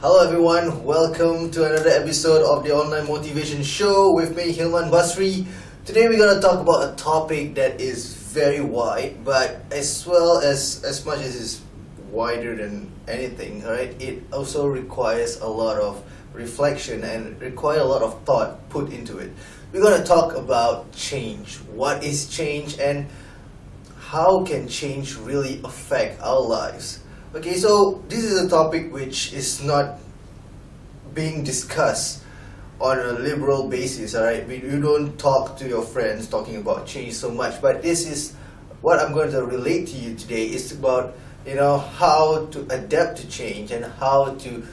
Hello everyone, welcome to another episode of the Online Motivation Show with me, Hilman Basri. Today we're going to talk about a topic that is very wide, but as much as it's wider than anything, right? It also requires a lot of reflection and require a lot of thought put into it. We're going to talk about change. What is change and how can change really affect our lives? Okay, so this is a topic which is not being discussed on a liberal basis, alright? You don't talk to your friends talking about change so much, but this is what I'm going to relate to you today. It's about, how to adapt to change and how to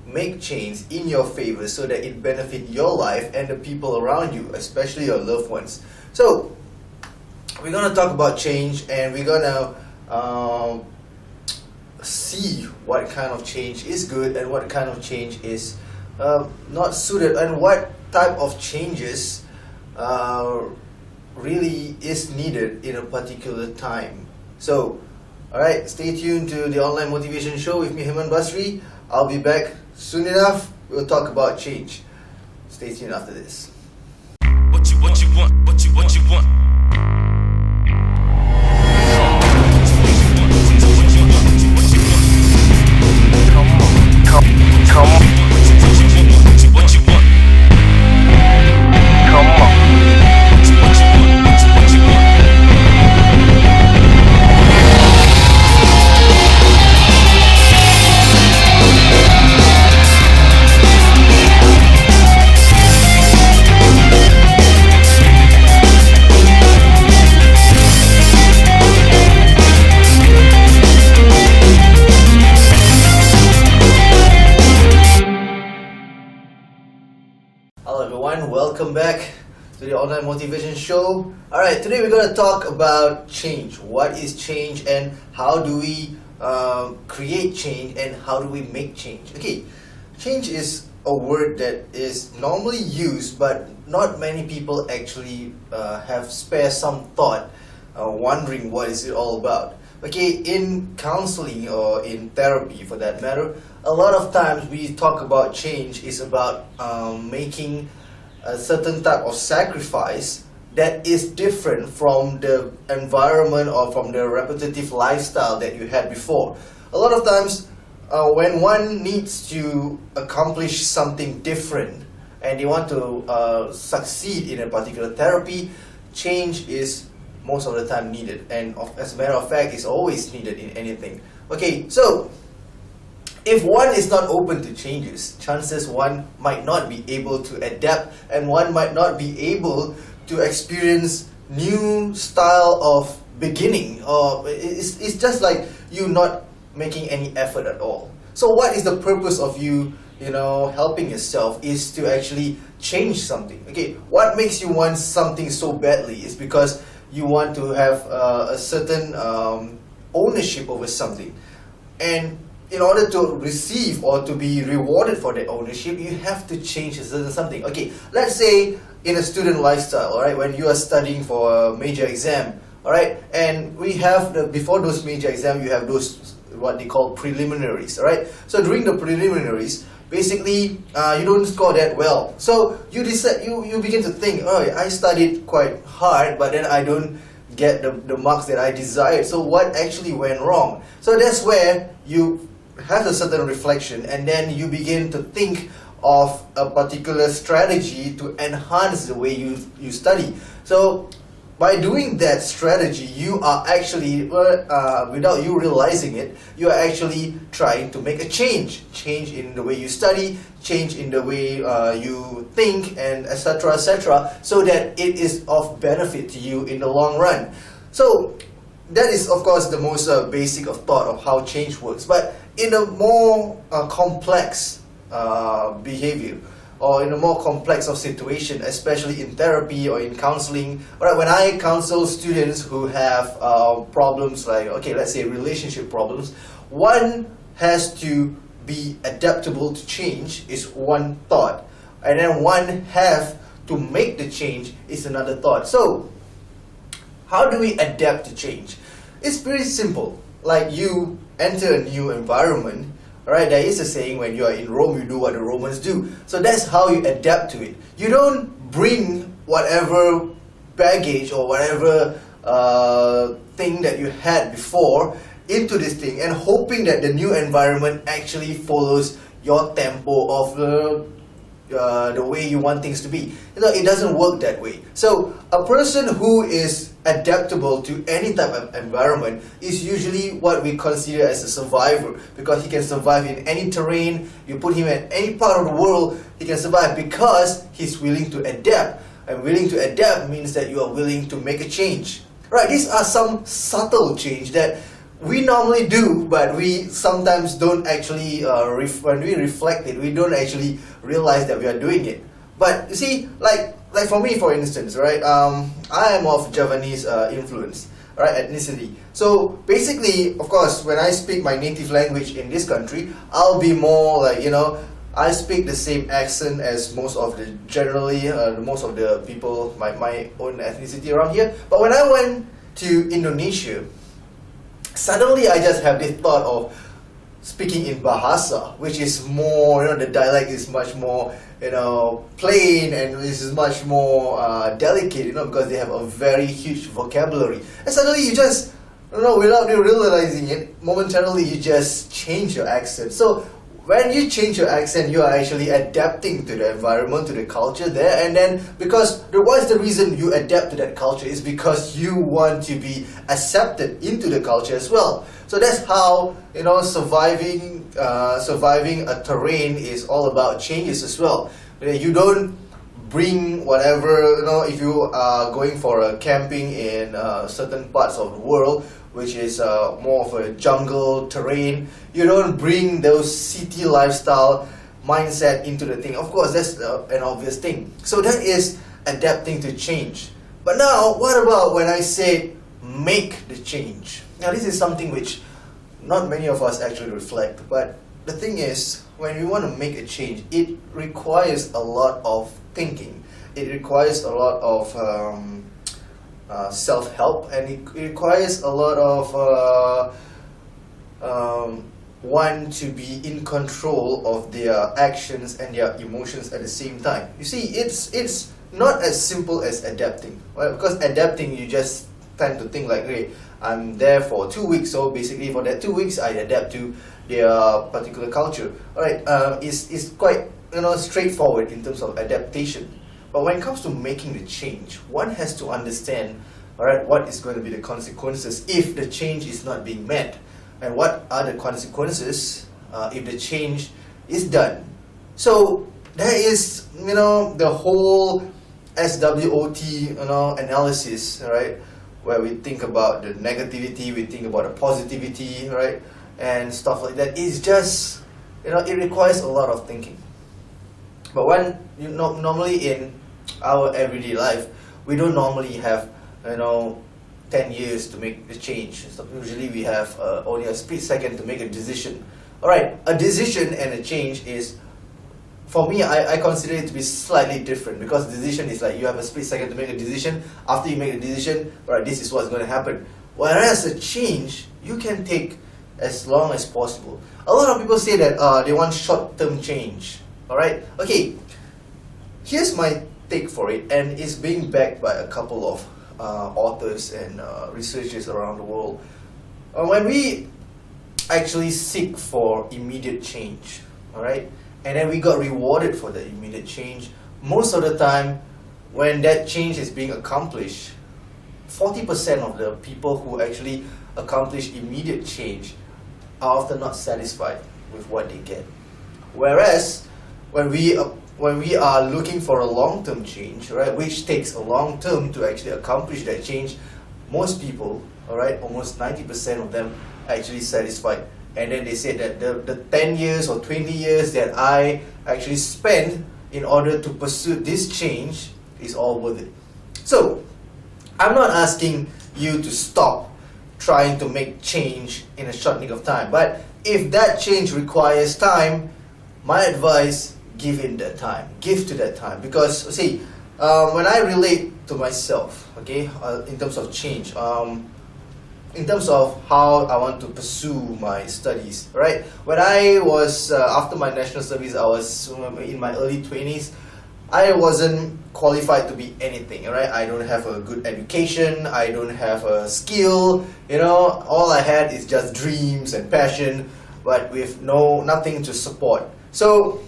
make change in your favor so that it benefit your life and the people around you, especially your loved ones. So, we're going to talk about change and we're going to see what kind of change is good and what kind of change is not suited, and what type of changes really is needed in a particular time. So, alright, stay tuned to the Online Motivation Show with me, Hilman Basri. I'll be back soon enough. We'll talk about change. Stay tuned after this. What you want? Hello everyone, welcome back to the Online Motivation Show. Alright, today we're going to talk about change. What is change and how do we create change and how do we make change? Okay, change is a word that is normally used, but not many people actually have spare some thought wondering what is it all about. Okay, in counseling or in therapy for that matter, a lot of times we talk about change is about making a certain type of sacrifice that is different from the environment or from the repetitive lifestyle that you had before. A lot of times when one needs to accomplish something different and they want to succeed in a particular therapy, change is most of the time needed, and as a matter of fact, it's always needed in anything. Okay, so if one is not open to changes, chances one might not be able to adapt and one might not be able to experience new style of beginning, or it's just like you not making any effort at all. So what is the purpose of you helping yourself is to actually change something. Okay, what makes you want something so badly is because you want to have a certain ownership over something, and in order to receive or to be rewarded for that ownership, you have to change a certain something. Okay, let's say in a student lifestyle, alright, when you are studying for a major exam, alright, and we have before those major exams, you have those what they call preliminaries, alright. So during the preliminaries, basically you don't score that well, so you decide, you begin to think, oh, I studied quite hard, but then I don't get the marks that I desired, so what actually went wrong? So that's where you have a certain reflection, and then you begin to think of a particular strategy to enhance the way you study. So by doing that strategy, you are actually, without you realizing it, you are actually trying to make a change in the way you study, change in the way you think, and etc., so that it is of benefit to you in the long run. So that is, of course, the most basic of thought of how change works. But in a more complex behavior, or in a more complex of situation, especially in therapy or in counseling. Alright, when I counsel students who have problems like, okay, let's say relationship problems, one has to be adaptable to change is one thought, and then one have to make the change is another thought. So, how do we adapt to change? It's pretty simple. Like you enter a new environment, Alright, there is a saying, when you are in Rome, you do what the Romans do. So that's how you adapt to it. You don't bring whatever baggage or whatever thing that you had before into this thing and hoping that the new environment actually follows your tempo of the way you want things to be. It doesn't work that way. So a person who is adaptable to any type of environment is usually what we consider as a survivor, because he can survive in any terrain. You put him at any part of the world, he can survive because he's willing to adapt. And willing to adapt means that you are willing to make a change. Right, these are some subtle change that we normally do, but we sometimes don't actually, when we reflect it, we don't actually realize that we are doing it. But you see, like for me, for instance, right, I am of Javanese influence, right, ethnicity. So basically, of course, when I speak my native language in this country, I'll be more like, I speak the same accent as most of the most of the people, my own ethnicity around here. But when I went to Indonesia, suddenly I just have this thought of speaking in Bahasa, which is more, the dialect is much more, plain, and this is much more delicate, because they have a very huge vocabulary. And suddenly you just, without you realizing it, momentarily you just change your accent. So when you change your accent, you are actually adapting to the environment, to the culture there. And then, because what's the reason you adapt to that culture is because you want to be accepted into the culture as well. So that's how, surviving a terrain is all about changes as well. You don't bring whatever, if you are going for a camping in certain parts of the world, which is more of a jungle terrain, you don't bring those city lifestyle mindset into the thing. Of course, that's an obvious thing. So that is adapting to change. But now, what about when I say make the change? Now, this is something which not many of us actually reflect. But the thing is, when we want to make a change, it requires a lot of thinking. It requires a lot of self-help, and it requires a lot of one to be in control of their actions and their emotions at the same time. You see, it's not as simple as adapting, right? Because adapting, you just tend to think like, hey, I'm there for 2 weeks, so basically for that 2 weeks I adapt to their particular culture. Alright, it's quite straightforward in terms of adaptation. But when it comes to making the change, one has to understand, alright, what is going to be the consequences if the change is not being met, and what are the consequences if the change is done. So there is, the whole SWOT, analysis, right, where we think about the negativity, we think about the positivity, right, and stuff like that. It's just, it requires a lot of thinking. But when normally in our everyday life, we don't normally have 10 years to make the change. So usually we have only a split second to make a decision. Alright, a decision and a change is, for me, I consider it to be slightly different, because decision is like you have a split second to make a decision. After you make a decision, alright, this is what's going to happen. Whereas a change, you can take as long as possible. A lot of people say that they want short-term change. Alright, okay, here's my take for it, and it's being backed by a couple of authors and researchers around the world. When we actually seek for immediate change, alright, and then we got rewarded for that immediate change, most of the time when that change is being accomplished, 40% of the people who actually accomplish immediate change are often not satisfied with what they get. Whereas when we are looking for a long-term change, right, which takes a long term to actually accomplish that change, most people, alright, almost 90% of them are actually satisfied. And then they say that the 10 years or 20 years that I actually spent in order to pursue this change is all worth it. So, I'm not asking you to stop trying to make change in a short nick of time. But if that change requires time, my advice, give in that time. Give to that time. Because, see, when I relate to myself, okay, in terms of change, in terms of how I want to pursue my studies, right? When I was after my national service, I was in my early 20s. I wasn't qualified to be anything, right? I don't have a good education, I don't have a skill, all I had is just dreams and passion, but with nothing to support. So,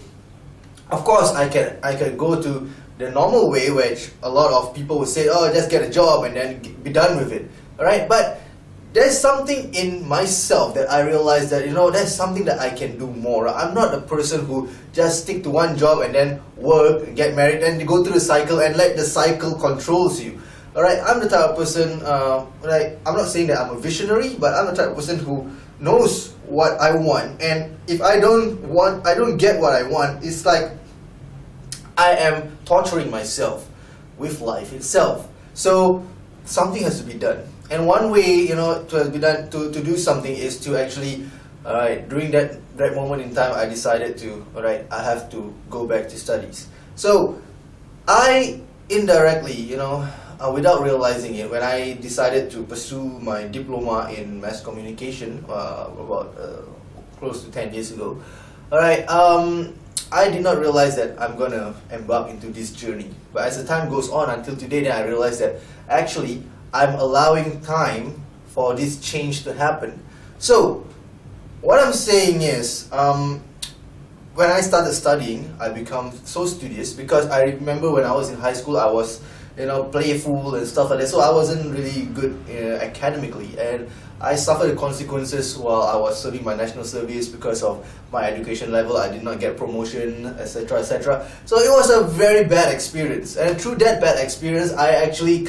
of course, I can go to the normal way, which a lot of people would say, oh, just get a job and then be done with it, alright? But there's something in myself that I realized that, there's something that I can do more. I'm not a person who just stick to one job and then work, get married, and go through the cycle and let the cycle controls you. Alright, I'm the type of person, I'm not saying that I'm a visionary, but I'm the type of person who knows what I want. And if I don't get what I want, it's like I am torturing myself with life itself. So something has to be done. And one way, to be done to do something is to actually, during that moment in time, I decided to, I have to go back to studies. So I indirectly, without realizing it, when I decided to pursue my diploma in mass communication about close to 10 years ago, I did not realize that I'm gonna embark into this journey. But as the time goes on until today, then I realized that actually I'm allowing time for this change to happen. So, what I'm saying is, when I started studying, I become so studious because I remember when I was in high school, I was, playful and stuff like that. So I wasn't really good academically, and I suffered the consequences while I was serving my national service because of my education level. I did not get promotion, etc., etc. So it was a very bad experience, and through that bad experience, I actually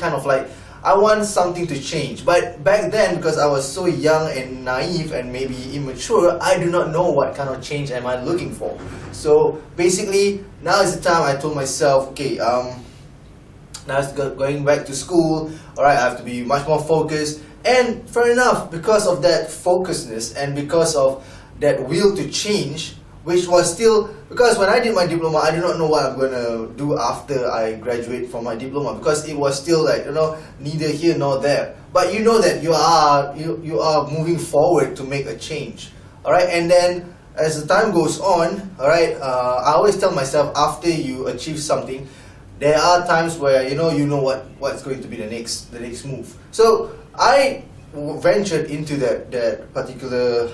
I want something to change. But back then, because I was so young and naive and maybe immature, I do not know what kind of change am I looking for. So basically, now is the time I told myself, okay, now it's going back to school, alright, I have to be much more focused. And fair enough, because of that focusedness and because of that will to change, which was still, because when I did my diploma, I did not know what I'm going to do after I graduate from my diploma, because it was still neither here nor there. But you know that you are moving forward to make a change, alright? And then as the time goes on, alright, I always tell myself, after you achieve something, there are times where you know what's going to be the next move. So I ventured into that particular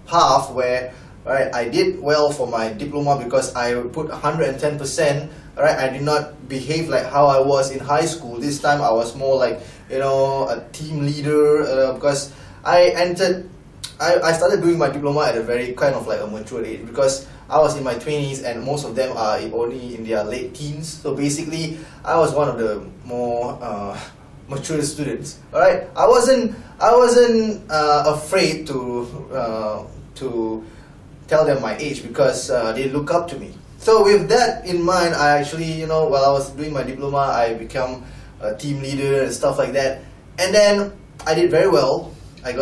path where I did well for my diploma because I put 110%. I did not behave like how I was in high school. This time I was more like a team leader because I started doing my diploma at a very kind of a mature age, because I was in my 20s and most of them are only in their late teens. So basically, I was one of the more mature students. Alright, I wasn't afraid to tell them my age because they look up to me. So with that in mind, I actually, while I was doing my diploma, I became a team leader and stuff like that. And then I did very well. I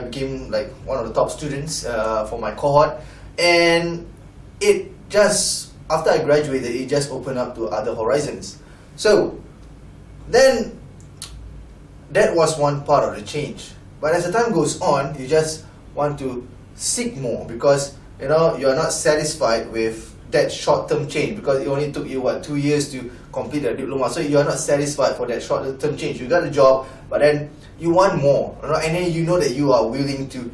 became one of the top students for my cohort, and it just, after I graduated, it just opened up to other horizons. So then that was one part of the change. But as the time goes on, you just want to seek more, because you are not satisfied with that short-term change, because it only took you 2 years to complete the diploma. So you are not satisfied for that short-term change. You got a job, but then you want more, and then you know that you are willing to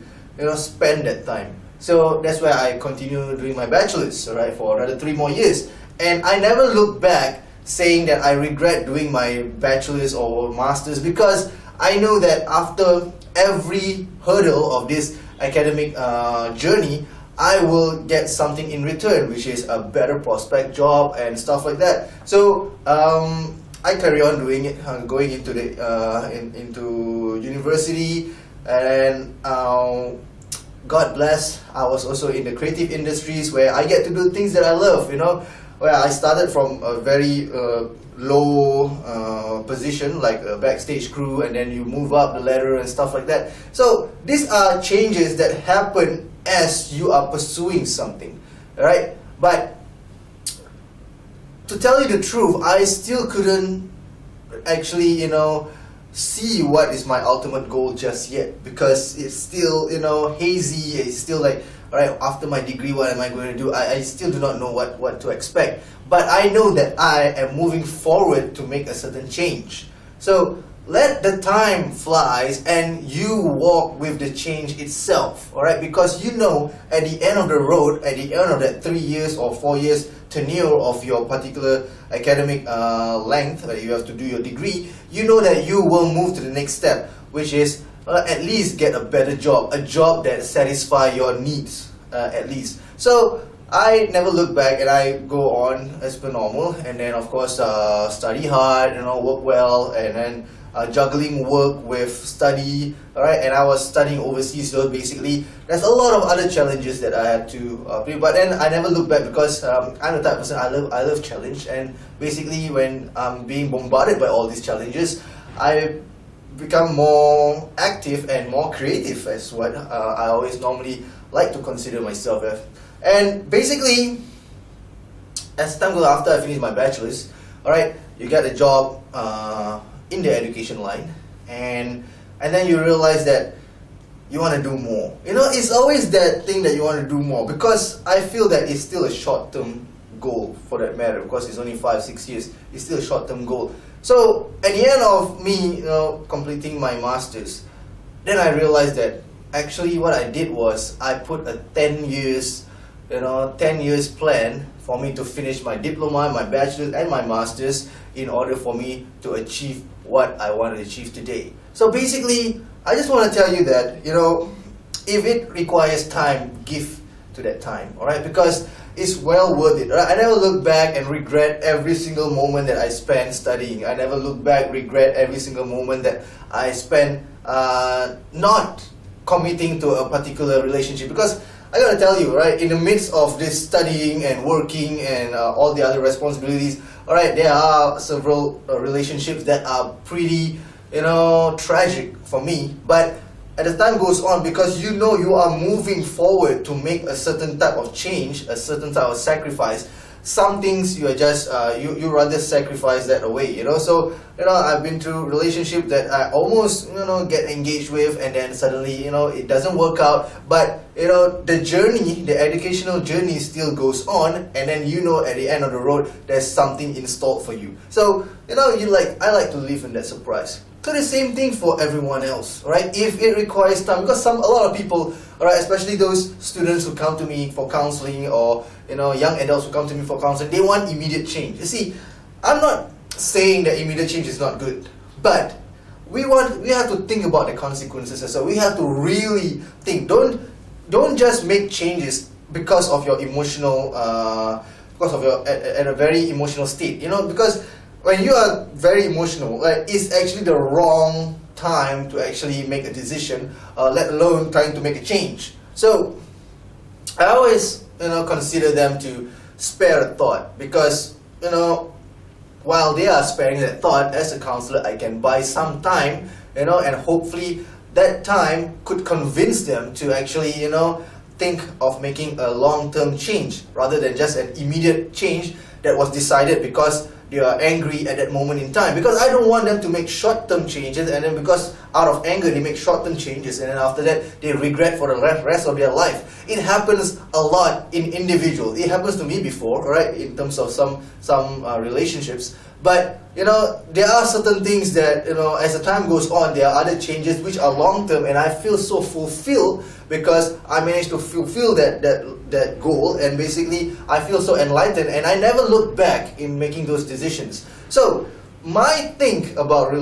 spend that time. So that's why I continue doing my bachelor's, for another 3 more years. And I never look back saying that I regret doing my bachelor's or master's, because I know that after every hurdle of this academic journey, I will get something in return, which is a better prospect job and stuff like that. So I carry on doing it, going into the into university, and God bless, I was also in the creative industries where I get to do things that I love. Where I started from a very low position, like a backstage crew, and then you move up the ladder and stuff like that. So these are changes that happen as you are pursuing something, right? But to tell you the truth, I still couldn't actually, see what is my ultimate goal just yet, because it's still, hazy. It's still like, all right, after my degree, what am I going to do? I still do not know what to expect, but I know that I am moving forward to make a certain change. So let the time flies and you walk with the change itself, all right? Because at the end of the road, at the end of that 3 years or 4 years tenure of your particular academic length that you have to do your degree, you know that you will move to the next step, which is at least get a better job, a job that satisfies your needs, at least. So I never look back, and I go on as per normal, and then of course study hard, work well, and then juggling work with study, alright, and I was studying overseas, so basically there's a lot of other challenges that I had to but then I never look back, because I'm the type of person, I love challenge, and basically when I'm being bombarded by all these challenges, I become more active and more creative, as what I always normally like to consider myself as. And basically, as time goes, after I finish my bachelor's, alright, you get a job in the education line, and then you realize that you want to do more. It's always that thing that you want to do more, because I feel that it's still a short-term goal, for that matter, because it's only 5-6 years. It's still a short-term goal. So at the end of me, completing my master's, then I realized that actually what I did was I put a 10 years plan for me to finish my diploma, my bachelor's and my master's, in order for me to achieve what I want to achieve today. So basically, I just want to tell you that, if it requires time, give to that time, alright? Because it's well worth it, right? I never look back and regret every single moment that I spent studying. I never look back, regret every single moment that I spent not committing to a particular relationship. Because I gotta tell you, right, in the midst of this studying and working and all the other responsibilities, alright, there are several relationships that are pretty, tragic for me. But as the time goes on, because you are moving forward to make a certain type of change, a certain type of sacrifice, some things you are just you rather sacrifice that away, So I've been through relationships that I almost get engaged with, and then suddenly it doesn't work out. But the journey, the educational journey still goes on, and then at the end of the road there's something installed for you. So I like to live in that surprise. So the same thing for everyone else, right? If it requires time, because a lot of people, alright, especially those students who come to me for counseling, or young adults who come to me for counseling, they want immediate change. You see, I'm not saying that immediate change is not good, but we have to think about the consequences. So we have to really think. Don't just make changes because of your emotional, because of your at a very emotional state. Because when you are very emotional, it's actually the wrong time to actually make a decision, let alone trying to make a change. So I always consider them to spare a thought, because while they are sparing that thought, as a counselor, I can buy some time, and hopefully that time could convince them to actually think of making a long-term change, rather than just an immediate change that was decided because they are angry at that moment in time. Because I don't want them to make short-term changes, and then because out of anger they make short-term changes, and then after that they regret for the rest of their life. It happens a lot in individuals. It happens to me before, right? In terms of some relationships. But there are certain things that as the time goes on, there are other changes which are long-term, and I feel so fulfilled because I managed to fulfill that goal, and basically I feel so enlightened, and I never look back in making those decisions. So my think about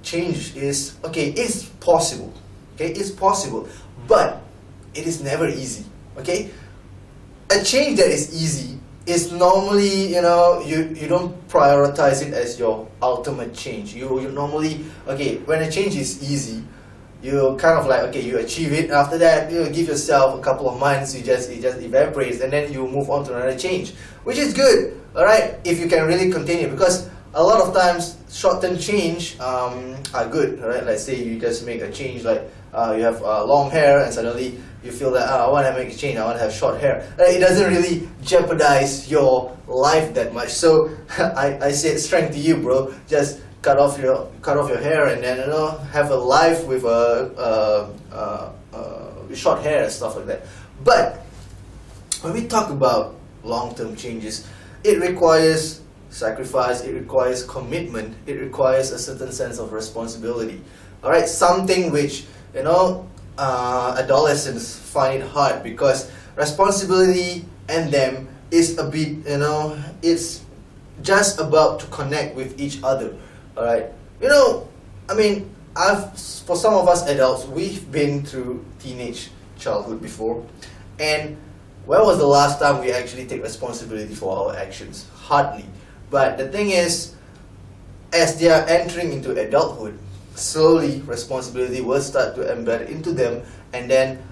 change is, okay, it's possible. Okay, it's possible, but it is never easy. Okay, a change that is easy is normally, you don't prioritize it as your ultimate change. You normally, okay, when a change is easy, you kind of like, okay, you achieve it. After that, you give yourself a couple of months, it just evaporates, and then you move on to another change, which is good, alright, if you can really continue. Because a lot of times short-term change are good, right? Let's say you just make a change, like you have long hair, and suddenly you feel that I want to make a change, I want to have short hair. It doesn't really jeopardize your life that much. So I say strength to you, bro. Just cut off your hair and then have a life with short hair and stuff like that. But when we talk about long-term changes, it requires sacrifice, it requires commitment, it requires a certain sense of responsibility. Alright, something which adolescents find it hard, because responsibility and them is a bit, it's just about to connect with each other. Alright, for some of us adults, we've been through teenage childhood before, and when was the last time we actually take responsibility for our actions? Hardly. But the thing is, as they are entering into adulthood, slowly responsibility will start to embed into them, and then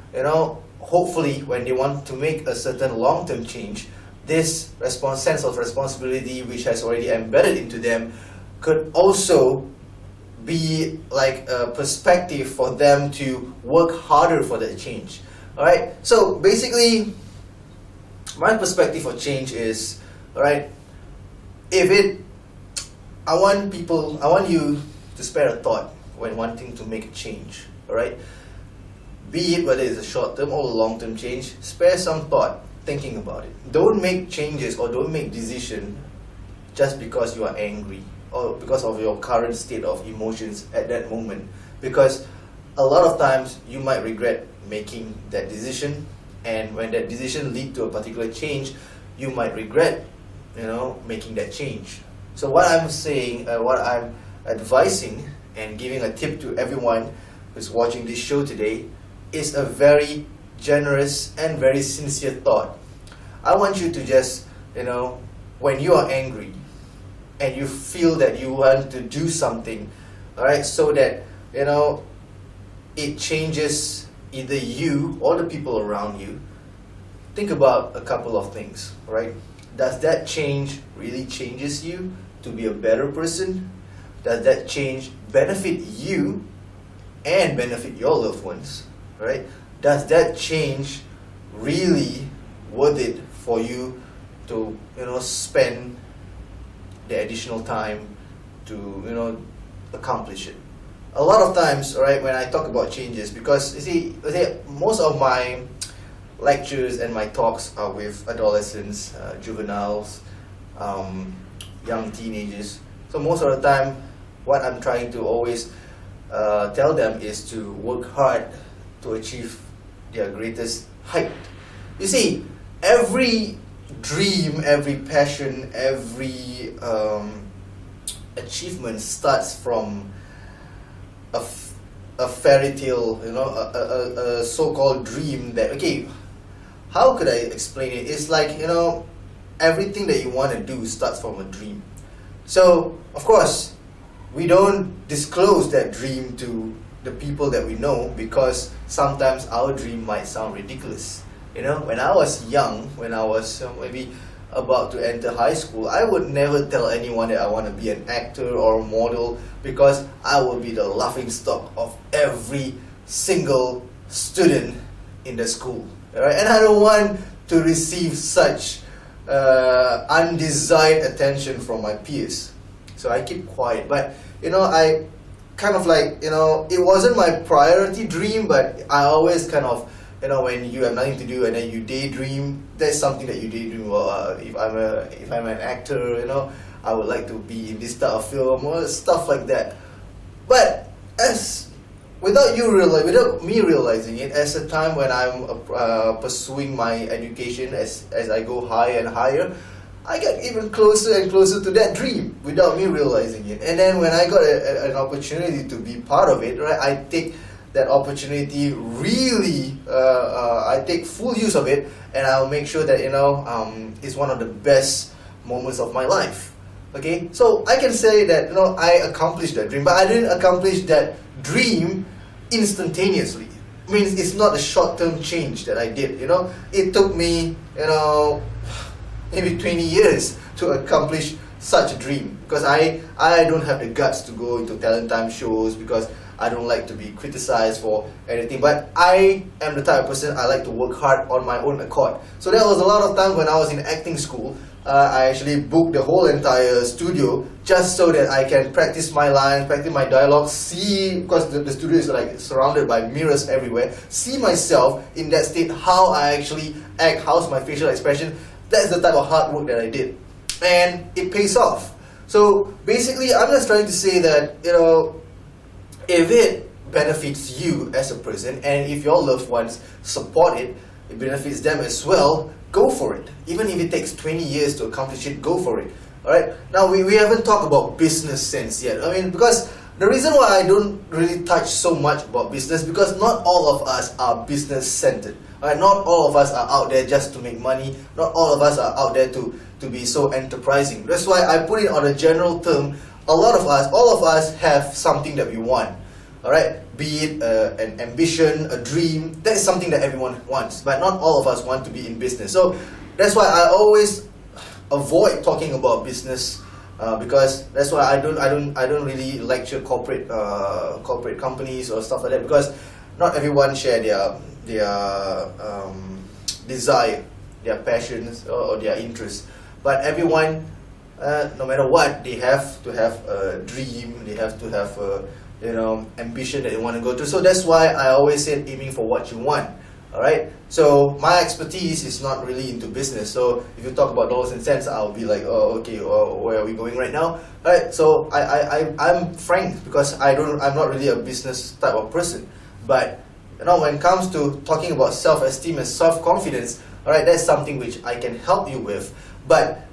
hopefully when they want to make a certain long-term change, this sense of responsibility which has already embedded into them could also be like a perspective for them to work harder for that change. Alright, so basically my perspective of change is, alright, I want you to spare a thought when wanting to make a change. Alright, be it whether it's a short-term or a long-term change, spare some thought thinking about it. Don't make changes or don't make decisions just because you are angry or because of your current state of emotions at that moment, because a lot of times you might regret making that decision, and when that decision leads to a particular change, you might regret making that change. So what I'm saying, what I'm advising and giving a tip to everyone who's watching this show today is a very generous and very sincere thought. I want you to just, when you are angry and you feel that you want to do something, alright, so that, it changes either you or the people around you, think about a couple of things, right? Does that change really changes you to be a better person? Does that change benefit you and benefit your loved ones, right? Does that change really worth it for you to, spend the additional time to, accomplish it? A lot of times, right, when I talk about changes, because you see, most of my lectures and my talks are with adolescents, juveniles, young teenagers. So most of the time, what I'm trying to always tell them is to work hard to achieve their greatest height. You see, every dream, every passion, every achievement starts from a fairy tale, a so-called dream that, okay, how could I explain it? It's like, everything that you want to do starts from a dream. So, of course, we don't disclose that dream to the people that we know, because sometimes our dream might sound ridiculous. When I was young, when I was maybe about to enter high school, I would never tell anyone that I want to be an actor or a model, because I would be the laughing stock of every single student in the school. Right? And I don't want to receive such undesired attention from my peers. So I keep quiet. But, I kind of like, it wasn't my priority dream, but I always kind of, when you have nothing to do and then you daydream, that's something that you daydream. Well, if I'm an actor, I would like to be in this type of film or stuff like that. But without me realizing it, as a time when I'm pursuing my education, as I go higher and higher, I get even closer and closer to that dream without me realizing it. And then when I got an opportunity to be part of it, right, I take that opportunity really, I take full use of it, and I'll make sure that it's one of the best moments of my life. Okay, so I can say that I accomplished that dream, but I didn't accomplish that dream instantaneously. I mean, it's not a short-term change that I did. It took me maybe 20 years to accomplish such a dream, because I don't have the guts to go into talent time shows, because I don't like to be criticized for anything. But I am the type of person I like to work hard on my own accord. So there was a lot of time when I was in acting school. I actually booked the whole entire studio just so that I can practice my lines, practice my dialogue, see, because the studio is like surrounded by mirrors everywhere, see myself in that state, how I actually act, how's my facial expression. That's the type of hard work that I did. And it pays off. So basically, I'm just trying to say that, if it benefits you as a person, and if your loved ones support it, it benefits them as well, go for it. Even if it takes 20 years to accomplish it, go for it. Alright? Now, we haven't talked about business sense yet. I mean, because the reason why I don't really touch so much about business, because not all of us are business centered. Alright? Not all of us are out there just to make money. Not all of us are out there to be so enterprising. That's why I put it on a general term. All of us have something that we want. Alright? Be it an ambition, a dream, that is something that everyone wants. But not all of us want to be in business. So that's why I always avoid talking about business, because that's why I don't really lecture corporate companies or stuff like that, because not everyone share their desire, their passions or their interests. But everyone, no matter what, they have to have a dream. They have to have a ambition that they want to go to. So that's why I always said aiming for what you want. Alright? So my expertise is not really into business. So if you talk about dollars and cents, I'll be like, oh, okay, where are we going right now? Alright, so I'm frank, because I'm not really a business type of person. But when it comes to talking about self-esteem and self-confidence, alright, that's something which I can help you with. But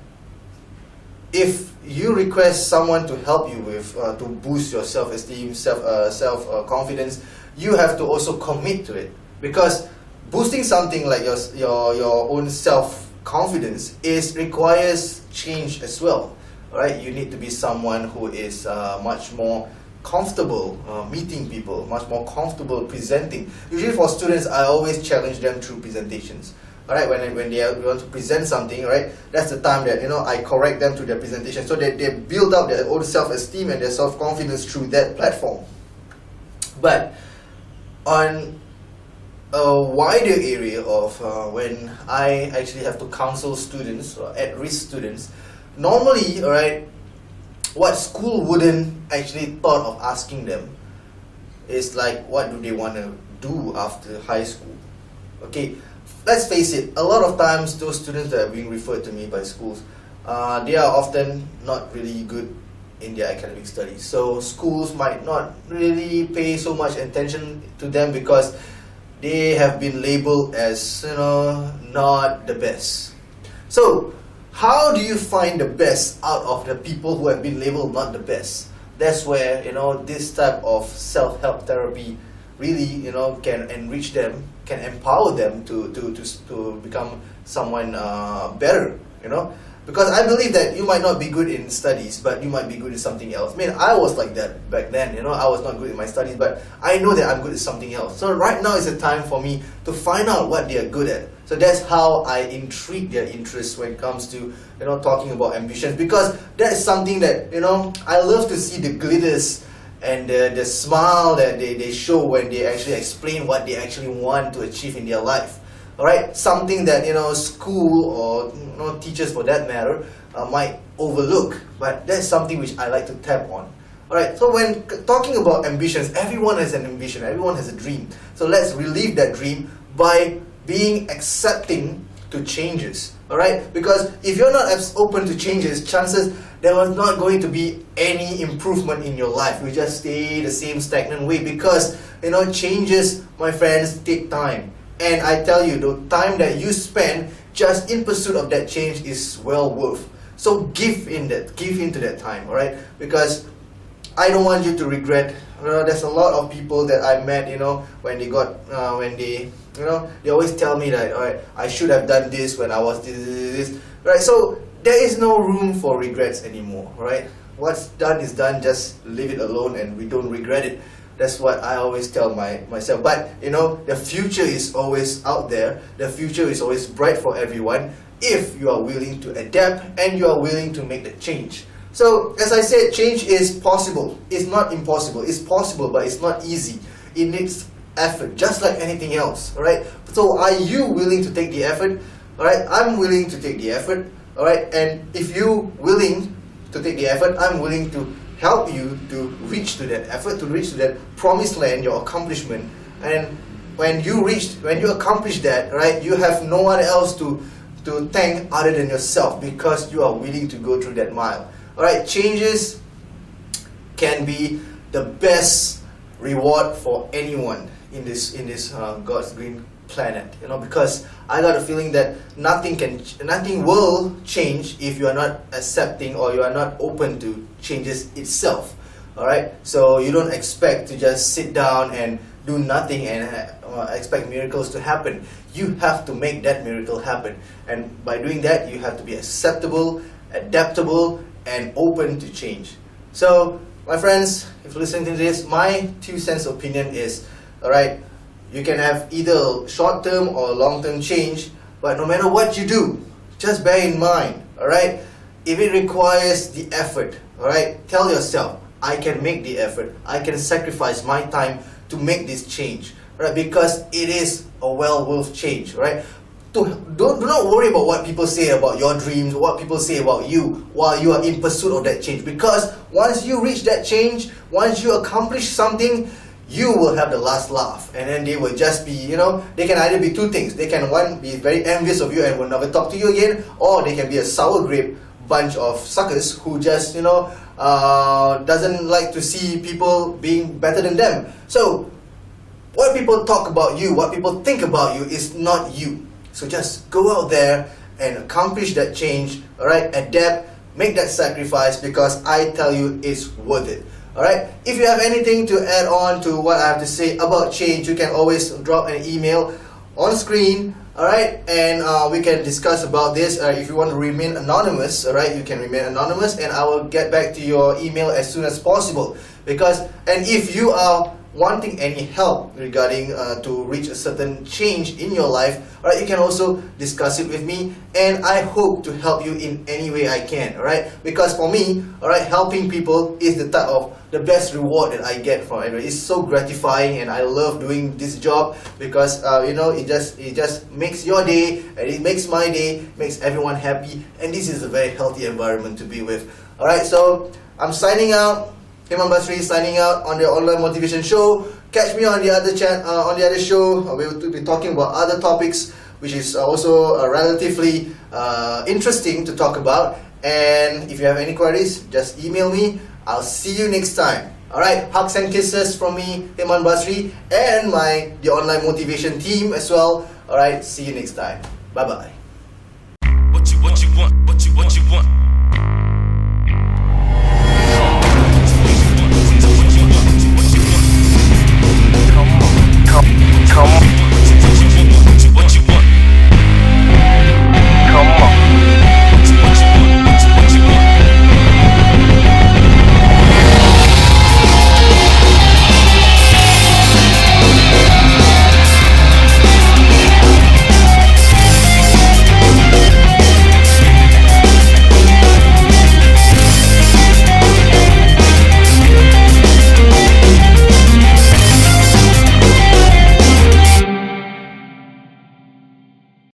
if you request someone to help you with, to boost your self-esteem, self-confidence, you have to also commit to it. Because boosting something like your own self-confidence requires change as well. Alright, you need to be someone who is much more comfortable meeting people, much more comfortable presenting. Usually for students, I always challenge them through presentations. Alright, when they want to present something, right, that's the time that I correct them to their presentation, so that they build up their own self-esteem and their self-confidence through that platform. But on a wider area of when I actually have to counsel students or at-risk students, normally, alright, what school wouldn't actually thought of asking them is like, what do they want to do after high school? Okay. Let's face it, a lot of times those students that are being referred to me by schools, they are often not really good in their academic studies. So schools might not really pay so much attention to them because they have been labeled as, not the best. So how do you find the best out of the people who have been labeled not the best? That's where, this type of self-help therapy really, can enrich them, can empower them to become someone better, Because I believe that you might not be good in studies, but you might be good at something else. I mean, I was like that back then, I was not good in my studies, but I know that I'm good at something else. So right now is the time for me to find out what they are good at. So that's how I intrigue their interest when it comes to, talking about ambitions. Because that's something that, I love to see the glitters and the smile that they show when they actually explain what they actually want to achieve in their life. Alright, something that school or teachers for that matter might overlook, but that's something which I like to tap on. Alright, so when talking about ambitions, everyone has an ambition, everyone has a dream. So let's relive that dream by being accepting to changes. Alright, because if you're not as open to changes, chances there was not going to be any improvement in your life. You just stay the same stagnant way, because changes, my friends, take time. And I tell you, the time that you spend just in pursuit of that change is well worth. So give into that time, alright? Because I don't want you to regret. There's a lot of people that I met, when they always tell me that, alright, I should have done this when I was this. Right? So there is no room for regrets anymore, right? What's done is done, just leave it alone and we don't regret it. That's what I always tell myself. But, the future is always out there. The future is always bright for everyone if you are willing to adapt and you are willing to make the change. So, as I said, change is possible. It's not impossible. It's possible, but it's not easy. It needs effort, just like anything else. Alright? So, are you willing to take the effort? Alright? I'm willing to take the effort. Alright? And if you willing to take the effort, I'm willing to help you to reach to that effort, to reach to that promised land, your accomplishment. And when you accomplish that, right, you have no one else to thank other than yourself, because you are willing to go through that mile. Alright, changes can be the best reward for anyone in this God's green planet, because I got a feeling that nothing will change if you are not accepting or you are not open to changes itself. Alright, so you don't expect to just sit down and do nothing and expect miracles to happen. You have to make that miracle happen, and by doing that, you have to be acceptable, adaptable, and open to change. So, my friends, if you're listening to this, my 2 cents opinion is, alright, you can have either short-term or long-term change, but no matter what you do, just bear in mind, alright, if it requires the effort, alright, tell yourself, I can make the effort, I can sacrifice my time to make this change, right? Because it is a well worth change, right? Do not worry about what people say about your dreams, what people say about you while you are in pursuit of that change. Because once you reach that change, once you accomplish something, you will have the last laugh, and then they will just be, they can either be 2 things. They can, one, be very envious of you and will never talk to you again, or they can be a sour grape bunch of suckers who just, doesn't like to see people being better than them. So, what people talk about you, what people think about you is not you. So just go out there and accomplish that change, alright, adapt, make that sacrifice, because I tell you it's worth it. Alright, if you have anything to add on to what I have to say about change, you can always drop an email on screen, alright, and we can discuss about this. If you want to remain anonymous, alright, you can remain anonymous, and I will get back to your email as soon as possible. And if you are wanting any help regarding to reach a certain change in your life, alright, you can also discuss it with me, and I hope to help you in any way I can, alright, because for me, alright, helping people is the best reward that I get from it. It's so gratifying, and I love doing this job because it just makes your day, and it makes my day, makes everyone happy, and this is a very healthy environment to be with. Alright, so I'm signing out. Himan Basri signing out on the Online Motivation Show. Catch me on the other show. We will be talking about other topics, which is also relatively interesting to talk about. And if you have any queries, just email me. I'll see you next time. Alright, hugs and kisses from me, Himan Basri, and the Online Motivation team as well. Alright, see you next time. Bye bye. What you want?